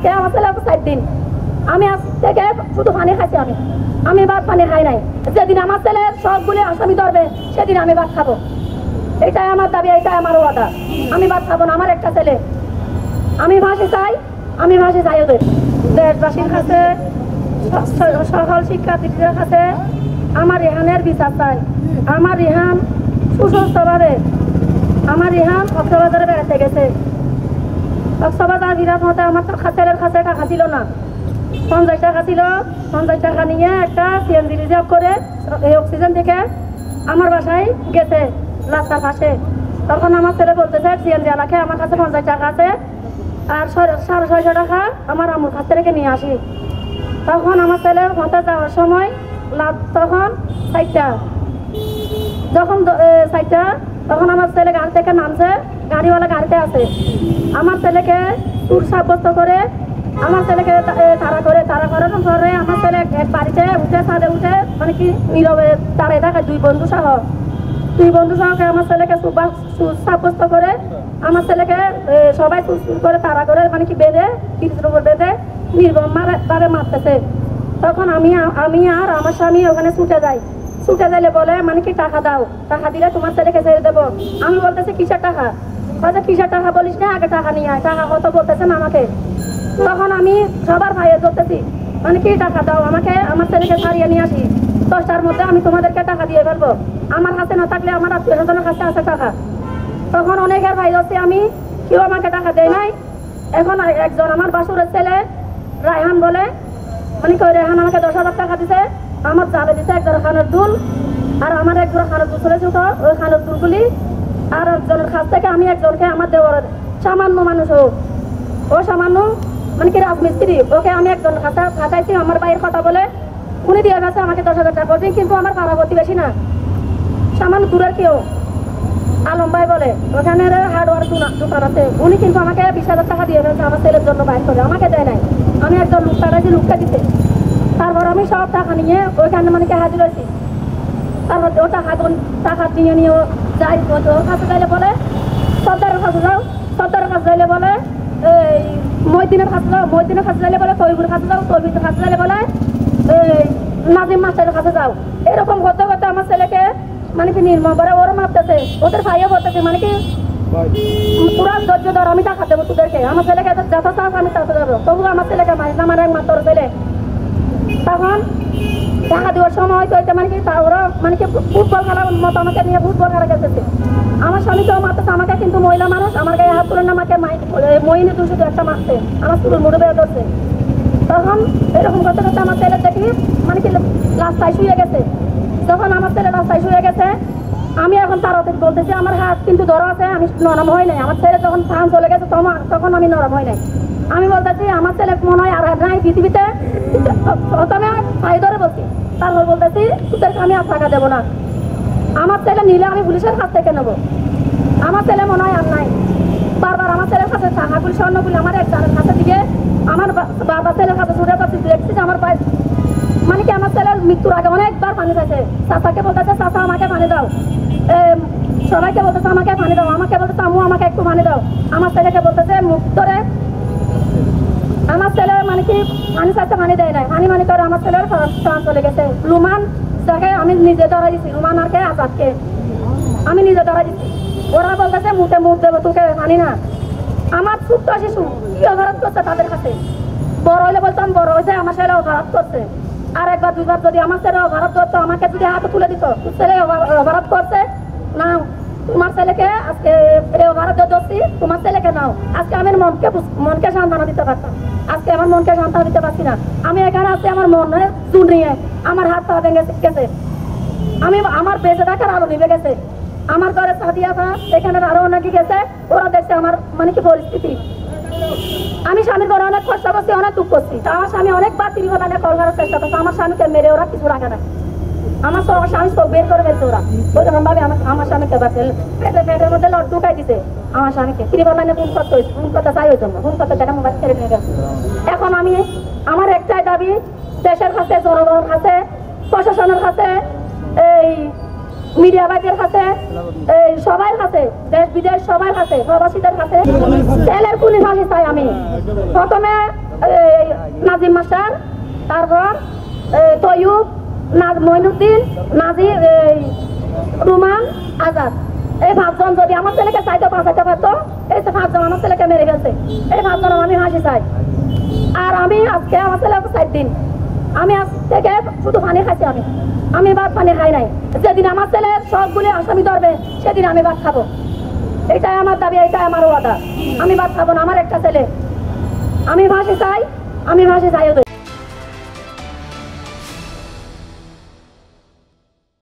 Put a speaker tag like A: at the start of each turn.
A: আজকে আমার ছেলে 4 দিন, আমি আজ থেকে শুধু পানি খাইছি। আমি ভাত পানি খাই নাই। যেদিন আমার ছেলে সবগুলি আসামি ধরবে সেদিন আমি ভাত খাবো। এটাই আমার দাবি, এটাই আমার ওয়াদা। আমি ভাত খাবো না, আমার একটা ছেলে। আমি ফাঁসি চাই, আমি ফাঁসি চাই ওদের। দেশবাসীর কাছে, সকল শিক্ষার্থীদের কাছে আমার রেহানের বিচার চাই। আমার রেহান সুস্বাস্থ্যভাবে, আমার রেহান কক্সবাজারে বেড়াতে গেছে। কক্সবাজার বিরাট মতে আমার ছেলের কাছে টাকা ছিল না, 50 টাকা ছিল। 50 টাকা নিয়ে একটা সিএনজি রিজার্ভ করে এই অক্সিজেন থেকে আমার বাসায় গেছে রাস্তার পাশে। তখন আমার ছেলে বলতেছে সিএনজি আলাকে আমার কাছে 50 টাকা আছে আর 650 টাকা আমার আম্মুর কাছ থেকে নিয়ে আসি। তখন আমার ছেলে পৌঁছে যাওয়ার সময় তখন 4টা, যখন 4টা তখন আমার ছেলে গাড়ি থেকে নামছে, গাড়িওয়ালা গাড়িতে আছে। আমার ছেলেকে চুর সাব্যস্ত করে আমার ছেলেকে তাড়া করানোর পরে আমার ছেলে এক বাড়িতে উঠে, ছাদে উঠে মানে কি নীরবে দাঁড়িয়ে থাকে 2 বন্ধু সহকে আমার ছেলেকে চুর সাব্যস্ত করে আমার ছেলেকে সবাই চুর করে তাড়া করে মানে কি বেঁধে কিছুর উপর বেঁধে নির্মমভাবে মারতেছে। তখন আমি আর আমার স্বামী ওখানে ছুটে যাইলে বলে মানে কি টাকা দাও, টাকা দিলে তোমার ছেলেকে ছেড়ে দেবো। আমি বলতেছি কিসের টাকা? কিসের টাকা বলিস না, আগে টাকা নিয়ে আয়। টাকা কত বলতেছেন আমাকে? তখন আমি সবার ভাইয়ে ধরতেছি মানে কি টাকা দাও আমাকে, আমার ছেলেকে ছাড়িয়ে নিয়ে আসি। 10টার মধ্যে আমি তোমাদেরকে টাকা দিয়ে ফেলবো। আমার হাতে না থাকলে আমার আত্মীয়-স্বজনের কাছে আছে টাকা। তখন অনেকের ভাই হচ্ছে, আমি কেউ আমাকে টাকা দেয় নাই। এখন একজন আমার বাসুরের ছেলে রায়হান বলে মানে কি রেহান আমাকে 10,000 টাকা দিছে, আমার জালে দিছে 1 জোড়া খানের দুল, আর আমার 1 জোড়া খানের দুল চলেছে। তো ওই খানের দুলগুলি আর একজনের কাছ থেকে আমি একজনকে আমার দেওয়ার সামান্য মানুষ ও সামান্য মানে কি রাজমিস্ত্রি, ওকে আমি একজনের কাছে ফাঁকাইছি। আমার ভাইয়ের কথা বলে উনি দিয়ে গেছে আমাকে 10,000 টাকা করে, কিন্তু আমার পাড়া প্রতিবেশী না, সামান্য দূরের কেউ আলম ভাই বলে, ওখানে হার্ডওয়ার দোকান আছে। উনি কিন্তু আমাকে 20,000 টাকা দিয়ে ফেলছে আমার ছেলের জন্য বাইর করে, আমাকে দেয় নাই। আমি একজন লোক পাঠাইছি, লোকটা দিতে। তারপর আমি সব টাকা নিয়ে ওইখানে মানে কি হাজির হয়েছি। তারপর ও টাকা নিয়ে যাই, ওর কাছে যাইলে বলে সর্দারের কাছে যাও, সর্দারের কাছে যাইলে বলে এই মহিউদ্দিনের কাছে যাও, মহিউদ্দিনের কাছে যাইলে বলে তৈবুর কাছে যাও, তৈবুরের কাছে যাইলে বলে নাজিম মাস্টারের কাছে যাও। এরকম করতে করতে আমার ছেলেকে মানে কি নির্মমভাবে ওরা মারতেছে, ওদের ভাইও বলতেছে মানে কি পুরা ধৈর্য ধর, আমি টাকা দেবো তোদেরকে। আমার ছেলেকে যত চাষ আমি টাকা দেবো, তবু আমার ছেলেকে আমার একমাত্র ছেলে। তখন টাকা দেওয়ার সময় হয়তো মানে কি ওরা মানে কি ফুটবল খেলার মতো আমাকে নিয়ে ফুটবল খেলা খেলতেছে। আমার স্বামীকেও মারতেছে আমাকে, কিন্তু মহিলা মানুষ আমার গায়ে হাত তুলে না, আমাকে মহিনে শুধু একটা মারছে, আমার চুলের মুড়ে বেয়ে ধরছে। তখন এরকম করতে করতে আমার ছেলে দেখি মানে কি রাস্তায় শুয়ে গেছে। যখন আমার ছেলে রাস্তায় শুয়ে গেছে, আমি এখন তার অতীত বলতেছি, আমার হাত কিন্তু ধরা আছে, আমি নরম হয় নাই। আমার ছেলে যখন প্রাণ চলে গেছে তখন আমি নরম হয় নাই। আমি বলতেছি আমার ছেলে মনে হয় আর নাই পৃথিবীতে। প্রথমে ভাই ধরে বলছি, তারপর বলতেছি তোদেরকে আমি আর টাকা দেবো না। আমার ছেলে নিলে আমি পুলিশের কাছ থেকে নেবো। আমার ছেলে মনে হয় আর নাই। বারবার আমার ছেলের কাছে টাকাগুলি স্বর্ণগুলি আমার একজনের কাছে দিয়ে আমার বাবা ছেলের কাছে ছুটে যাচ্ছি, দেখছি যে আমার ভাই মানে কি আমার ছেলের মৃত্যুর আগে অনেকবার পানি খাইছে। চাচাকে বলতেছে চাচা আমাকে পানি দাও, সবাইকে বলতেছে আমাকে পানি দাও, আমাকে বলতেছে আম্মু আমাকে একটু পানি দাও। আমার ছেলেকে বলতেছে মুখ ধরে, আমার ছেলে মানে কি পানি চাইতে পানি দেয় নাই, পানি করে আমার ছেলের প্রাণ চলে গেছে। রুমান যাকে আমি নিজে ধরা দিচ্ছি, রুমান আর কে আজাদকে আমি নিজে ধরা দিচ্ছি। ওরা বলতেছে মুখে মুখ দেবো তোকে পানি না। আমার ছোট্ট শিশু কি অপরাধ করছে তাদের কাছে? বড় হইলে বলতাম বড় হয়েছে, আমার ছেলে অপরাধ করছে। আর একবার দুইবার যদি আমার ছেলে অপরাধ করতো, আমাকে যদি হাতে তুলে দিত, তোর ছেলে অপরাধ করছে না, তোমার ছেলেকে আজকে অপরাধ ধরছি, তোমার ছেলেকে নাও। আজকে আমি মনকে সান্ত্বনা দিতে পারতাম, আজকে আমার মনকে সান্ত্বনা দিতে পারছি না। আমি এখানে আছি আমার মনে চুন নিয়ে, আমার হাত পা ভেঙে গেছে, আমি আমার বেঁচে থাকার আলো নিভে গেছে। আমার ঘরে সাদিয়া এখানে আরো অনেকে গেছে, ওরা দেখছে আমার মানে কি পরিস্থিতি। আমি স্বামীর ঘরে অনেক কষ্ট করছি, অনেক দুঃখ করছি। আমার স্বামী অনেকবার ত্রিভুবনে কল করার চেষ্টা করছে, আমার স্বামীকে মেরে ওরা কিছু রাখে না। আমার স্বামী চোখ বের করে ফেলছে ওরা, ওইরকম ভাবে আমার স্বামীকে পেটের মধ্যে লট ঢুকাই দিছে আমার স্বামীকে। ত্রিভুবনে ফোন করতে চাই ওই জন্য, ফোন করতে চাই মোবাইল ছেড়ে নিয়ে গেছে। এখন আমি আমার একটাই দাবি, দেশের কাছে, জনগণের কাছে, প্রশাসনের কাছে, এই মিডিয়া ভাইদের কাছে, এই সবার কাছে, দেশ বিদেশ সবার কাছে, প্রবাসীদের কাছে ছেলের পুলিশ ফাঁসি চাই। আমি প্রথমে নাজিম মাস্টার, তারপর তয়ুব, মইনুদ্দিন, নাজির, রুমান, আজাদ। এই 5 জন যদি আমার ছেলেকে চাইতে বাঁচাইতে পারতো, এই যে 5 জন আমার ছেলেকে মেরে ফেলছে, এই 5 জন আমি ফাঁসি চাই। আর আমি আজকে আমার ছেলে 4 দিন, আমি আজ থেকে শুধু পানি খাইছি। আমি ভাত পানি খাই নাই। যেদিন আমার ছেলের সবগুলি আসামি ধরবে সেদিন আমি ভাত খাবো। এটাই আমার দাবি, এটাই আমার ওয়াদা। আমি ভাত খাবো না, আমার একটা ছেলে। আমি ফাঁসি চাই, আমি ফাঁসি চাই।